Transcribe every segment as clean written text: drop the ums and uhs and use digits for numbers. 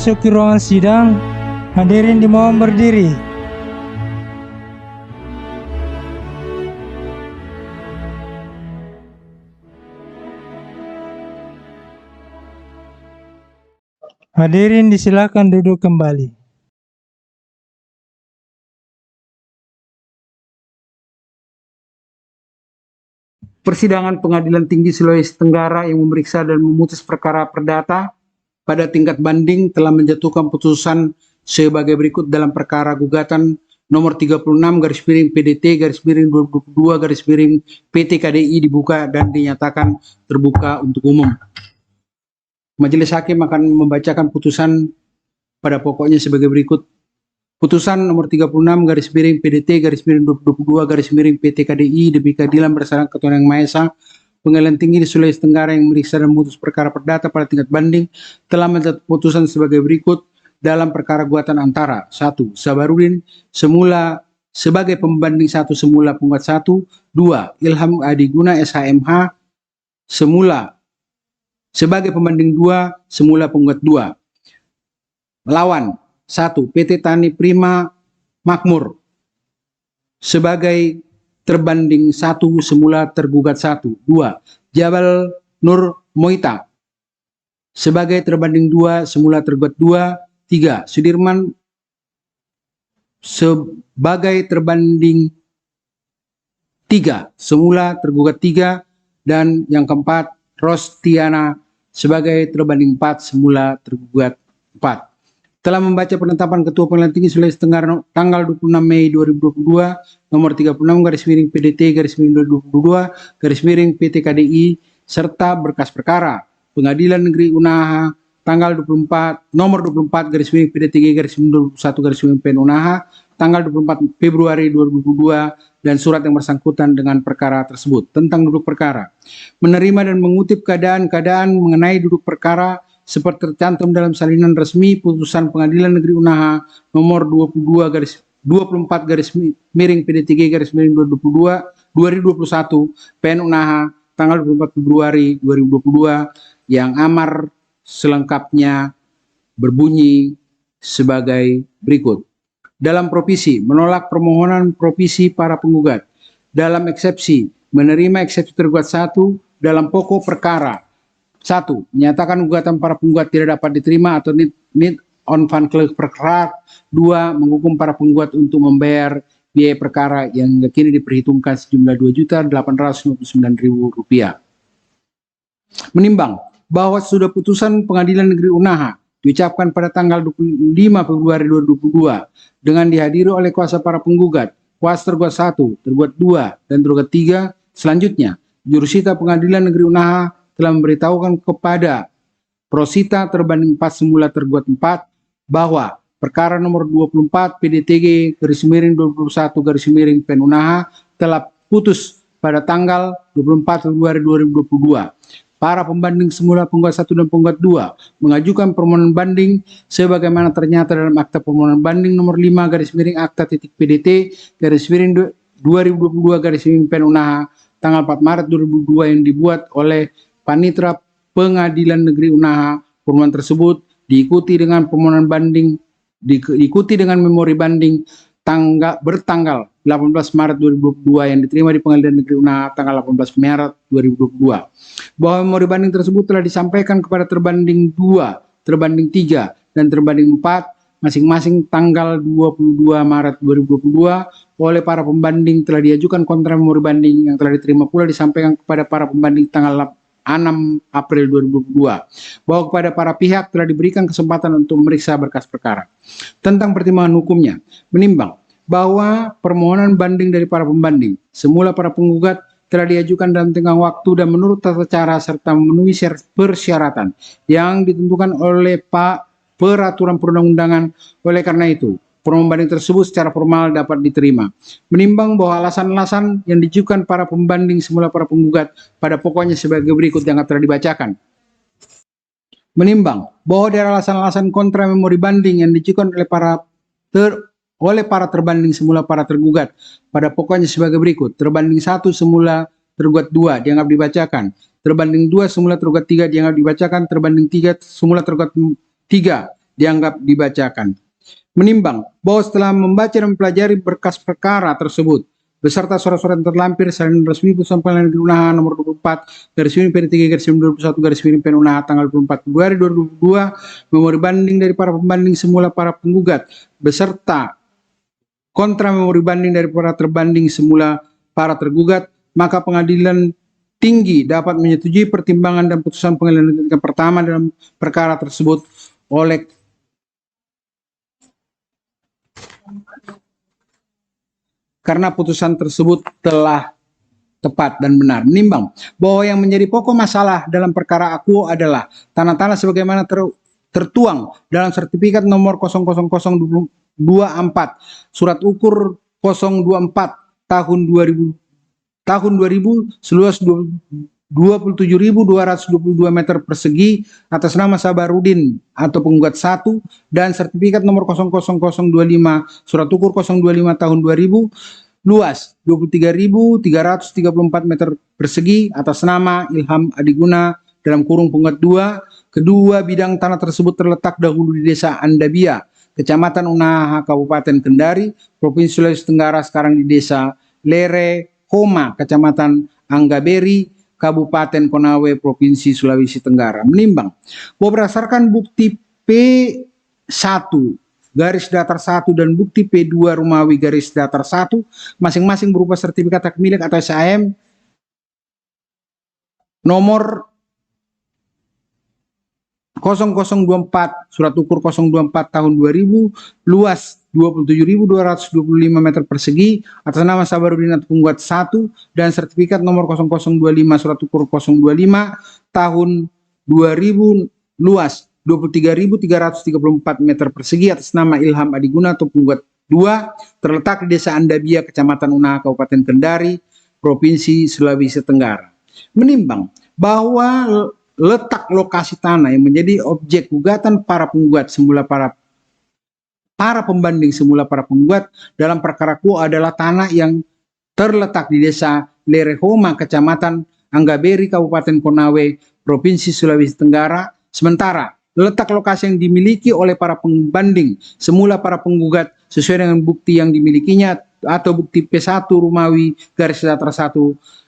memasuki ruangan sidang. Hadirin dimohon berdiri. Hadirin disilakan duduk kembali. Persidangan Pengadilan Tinggi Sulawesi Tenggara yang memeriksa dan memutus perkara perdata pada tingkat banding telah menjatuhkan putusan sebagai berikut dalam perkara gugatan nomor 36 garis miring PDT garis miring 2022 garis miring PT KDI dibuka dan dinyatakan terbuka untuk umum. Majelis Hakim akan membacakan putusan pada pokoknya sebagai berikut. Putusan nomor 36 garis miring PDT garis miring 2022 garis miring PT KDI demi keadilan berdasarkan ketentuan Yang Maha Esa, Pengadilan Tinggi di Sulawesi Tenggara yang memeriksa dan memutus perkara perdata pada tingkat banding telah menjatuhkan putusan sebagai berikut dalam perkara gugatan antara 1. Sabarudin semula sebagai pembanding 1 semula penggugat 1, 2. Ilham Adiguna SHMH semula sebagai pembanding 2 semula penggugat 2. Melawan 1. PT Tani Prima Makmur sebagai terbanding 1 semula tergugat 1. 2. Jabal Nur Moita sebagai terbanding 2 semula tergugat 2. 3. Sudirman sebagai terbanding 3 semula tergugat 3. Dan yang keempat, Rostiana sebagai terbanding 4 semula tergugat 4. Telah membaca penetapan Ketua Pengadilan Tinggi Sulawesi Tenggara tanggal 26 Mei 2022 nomor 36 garis miring PDT garis miring 2022 garis miring PT KDI serta berkas perkara Pengadilan Negeri Unaha tanggal 24 nomor 24 garis miring PDT garis miring 21 garis miring PN Unaha tanggal 24 Februari 2022 dan surat yang bersangkutan dengan perkara tersebut. Tentang duduk perkara, menerima dan mengutip keadaan-keadaan mengenai duduk perkara seperti tercantum dalam salinan resmi putusan Pengadilan Negeri Unaha nomor 24 garis miring PDTG garis miring 2021 PN Unaha tanggal 24 Februari 2022 yang amar selengkapnya berbunyi sebagai berikut. Dalam provisi menolak permohonan provisi para penggugat. Dalam eksepsi menerima eksepsi tergugat 1 dalam pokok perkara. 1. Menyatakan gugatan para penggugat tidak dapat diterima atau need on van perkara. 2. Menghukum para penggugat untuk membayar biaya perkara yang kini diperhitungkan sejumlah Rp2.859.000. Menimbang bahwa sudah putusan Pengadilan Negeri Unaha diucapkan pada tanggal 25 Februari 2022 dengan dihadiri oleh kuasa para penggugat, kuasa tergugat 1, tergugat 2, dan tergugat 3. Selanjutnya, jurusita Pengadilan Negeri Unaha telah memberitahukan kepada prosita terbanding 4 semula tergugat 4 bahwa perkara nomor 24 PDTG garis miring 21 garis miring PN Unaha telah putus pada tanggal 24 Februari 2022. Para pembanding semula penggugat 1 dan penggugat 2 mengajukan permohonan banding sebagaimana ternyata dalam akta permohonan banding nomor 5 garis miring akta titik PDT garis miring 2022 garis miring PN Unaha tanggal 4 Maret 2002 yang dibuat oleh Panitera Pengadilan Negeri Unaha. Permohonan tersebut diikuti dengan permohonan banding diikuti dengan memori banding bertanggal 18 Maret 2022 yang diterima di Pengadilan Negeri Unaha tanggal 18 Maret 2022. Bahwa memori banding tersebut telah disampaikan kepada terbanding 2, terbanding 3, dan terbanding 4 masing-masing tanggal 22 Maret 2022 oleh para pembanding. Telah diajukan kontra memori banding yang telah diterima pula disampaikan kepada para pembanding tanggal 6 April 2022 bahwa kepada para pihak telah diberikan kesempatan untuk memeriksa berkas perkara. Tentang pertimbangan hukumnya, menimbang bahwa permohonan banding dari para pembanding semula para penggugat telah diajukan dalam tenggang waktu dan menurut tata cara serta memenuhi persyaratan yang ditentukan oleh peraturan perundang-undangan. Oleh karena itu, permohonan banding tersebut secara formal dapat diterima. Menimbang bahwa alasan-alasan yang diajukan para pembanding semula para penggugat pada pokoknya sebagai berikut yang telah dibacakan. Menimbang bahwa dari alasan-alasan kontra memori banding yang diajukan oleh para terbanding semula para tergugat pada pokoknya sebagai berikut. Terbanding 1 semula tergugat 2 dianggap dibacakan. Terbanding 2 semula tergugat 3 dianggap dibacakan. Terbanding 3 semula tergugat 3 dianggap dibacakan. Menimbang bahwa setelah membaca dan mempelajari berkas perkara tersebut beserta surat-surat yang terlampir salinan resmi Putusan Pengadilan Negeri Unaha nomor 24 garis miring PD 3 garis miring 21 garis miring PN Unaha tanggal 24 Februari 2022, memori banding dari para pembanding semula para penggugat beserta kontra memori banding dari para terbanding semula para tergugat, maka pengadilan tinggi dapat menyetujui pertimbangan dan putusan pengadilan negeri tingkat pertama dalam perkara tersebut oleh karena putusan tersebut telah tepat dan benar. Menimbang bahwa yang menjadi pokok masalah dalam perkara akuo adalah tanah-tanah sebagaimana tertuang dalam sertifikat nomor 00024 surat ukur 024 tahun 2000 seluas 27.222 meter persegi atas nama Sabarudin atau penggugat 1 dan sertifikat nomor 00025 surat ukur 025 tahun 2000 luas 23.334 meter persegi atas nama Ilham Adiguna dalam kurung penggugat 2. Kedua bidang tanah tersebut terletak dahulu di Desa Andabia, Kecamatan Unaha, Kabupaten Kendari, Provinsi Sulawesi Tenggara, sekarang di Desa Lere Homa, Kecamatan Anggaberi, Kabupaten Konawe, Provinsi Sulawesi Tenggara. Menimbang bahwa berdasarkan bukti P1 garis datar 1 dan bukti P2 Rumawi garis datar 1 masing-masing berupa sertifikat hak milik atau SHM nomor 0024 surat ukur 024 tahun 2000 luas 27.225 meter persegi atas nama Sabarudin atau penggugat 1 dan sertifikat nomor 0025 surat ukur 025 tahun 2000 luas 23.334 meter persegi atas nama Ilham Adiguna atau penggugat 2 terletak di Desa Andabia, Kecamatan Unaha, Kabupaten Kendari, Provinsi Sulawesi Tenggara. Menimbang bahwa letak lokasi tanah yang menjadi objek gugatan para penggugat semula para pembanding semula para penggugat dalam perkara kuo adalah tanah yang terletak di Desa Lerehoma, Kecamatan Anggaberi, Kabupaten Konawe, Provinsi Sulawesi Tenggara. Sementara letak lokasi yang dimiliki oleh para pembanding semula para penggugat sesuai dengan bukti yang dimilikinya atau bukti P1 Rumawi garis datar 1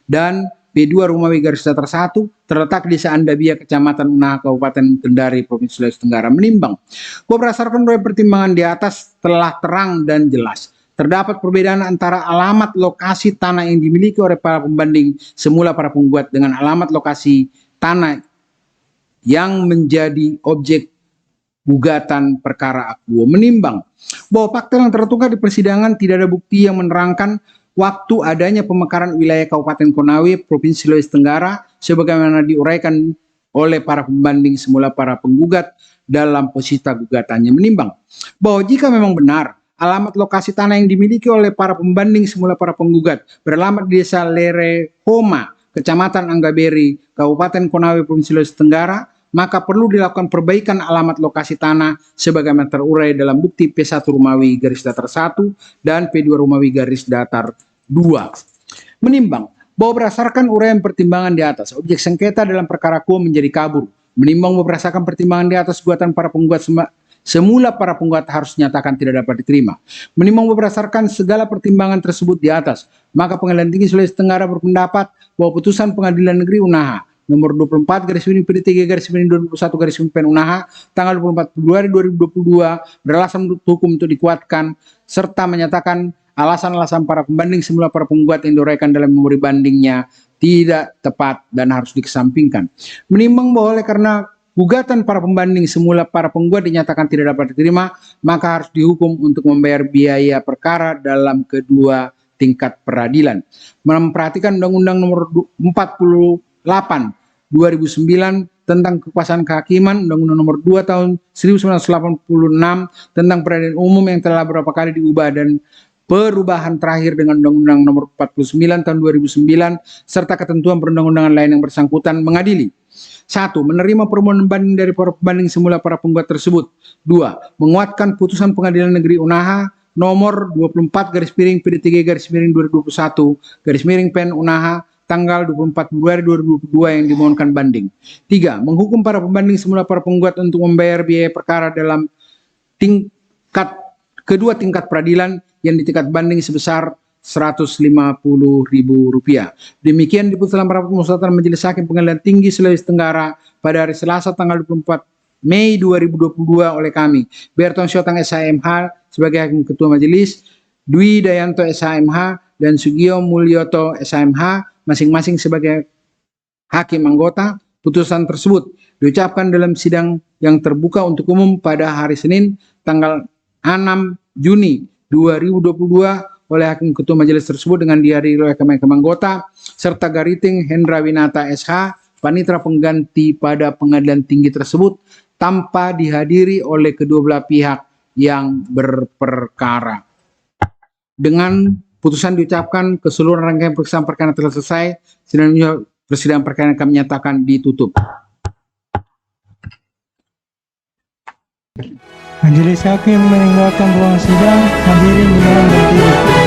dan P2 Rumawi garis datar 1 terletak di Desa Andabia, Kecamatan Unaha, Kabupaten Kendari, Provinsi Sulawesi Tenggara. Menimbang bahwa berdasarkan pertimbangan di atas telah terang dan jelas terdapat perbedaan antara alamat lokasi tanah yang dimiliki oleh para pembanding semula para penggugat dengan alamat lokasi tanah yang menjadi objek gugatan perkara akuo. Menimbang bahwa fakta yang tertukar di persidangan tidak ada bukti yang menerangkan waktu adanya pemekaran wilayah Kabupaten Konawe, Provinsi Sulawesi Tenggara, sebagaimana diuraikan oleh para pembanding semula para penggugat dalam posita gugatannya. Menimbang bahwa jika memang benar alamat lokasi tanah yang dimiliki oleh para pembanding semula para penggugat beralamat di Desa Lerehoma, Kecamatan Anggaberi, Kabupaten Konawe, Provinsi Sulawesi Tenggara, maka perlu dilakukan perbaikan alamat lokasi tanah sebagaimana terurai dalam bukti P1 Rumawi garis datar 1 dan P2 Rumawi garis datar 2. Menimbang bahwa berdasarkan uraian pertimbangan di atas, objek sengketa dalam perkara kuo menjadi kabur. Menimbang bahwa berdasarkan pertimbangan di atas, gugatan para penggugat semula para penggugat harus dinyatakan tidak dapat diterima. Menimbang bahwa berdasarkan segala pertimbangan tersebut di atas, maka Pengadilan Tinggi Sulawesi Tenggara berpendapat bahwa putusan Pengadilan Negeri Unaha nomor 24 garis miring PD 3 garis miring 2021 garis miring PN Unaha tanggal 24 Februari 2022 beralasan hukum untuk dikuatkan serta menyatakan alasan-alasan para pembanding semula para penggugat yang diuraikan dalam memori bandingnya tidak tepat dan harus dikesampingkan. Menimbang bahwa oleh karena gugatan para pembanding semula para penggugat dinyatakan tidak dapat diterima, maka harus dihukum untuk membayar biaya perkara dalam kedua tingkat peradilan. Memperhatikan Undang-Undang nomor 48 2009 tentang kekuasaan kehakiman, Undang-Undang nomor 2 tahun 1986 tentang peradilan umum yang telah beberapa kali diubah dan perubahan terakhir dengan Undang-Undang nomor 49 tahun 2009 serta ketentuan perundang-undangan lain yang bersangkutan mengadili. 1. Menerima permohonan banding dari para pembanding semula para penggugat tersebut. 2. Menguatkan putusan Pengadilan Negeri Unaha nomor 24 garis miring PD 3 garis miring 2021 garis miring PN Unaha tanggal 24 Februari 2022 yang dimohonkan banding. 3. Menghukum para pembanding semula para penggugat untuk membayar biaya perkara dalam kedua tingkat peradilan yang di tingkat banding sebesar Rp150.000. Demikian diputus dalam rapat musyawarah Majelis Hakim Pengadilan Tinggi Sulawesi Tenggara pada hari Selasa tanggal 24 Mei 2022 oleh kami, Berton Syotang SHMH sebagai Hakim Ketua Majelis, Dwi Dayanto SHMH, dan Sugio Mulyoto SHMH masing-masing sebagai Hakim Anggota. Putusan tersebut diucapkan dalam sidang yang terbuka untuk umum pada hari Senin tanggal 6 Juni 2022 oleh Hakim Ketua Majelis tersebut dengan dihadiri oleh Hakim Anggota serta Gariting Hendra Winata SH, panitera pengganti pada pengadilan tinggi tersebut tanpa dihadiri oleh kedua belah pihak yang berperkara. Dengan putusan diucapkan, keseluruhan rangkaian pemeriksaan perkara telah selesai. Persidangan perkara kami nyatakan ditutup. Majelis Hakim meninggalkan ruang sidang. Hadirin dimohon berdiri.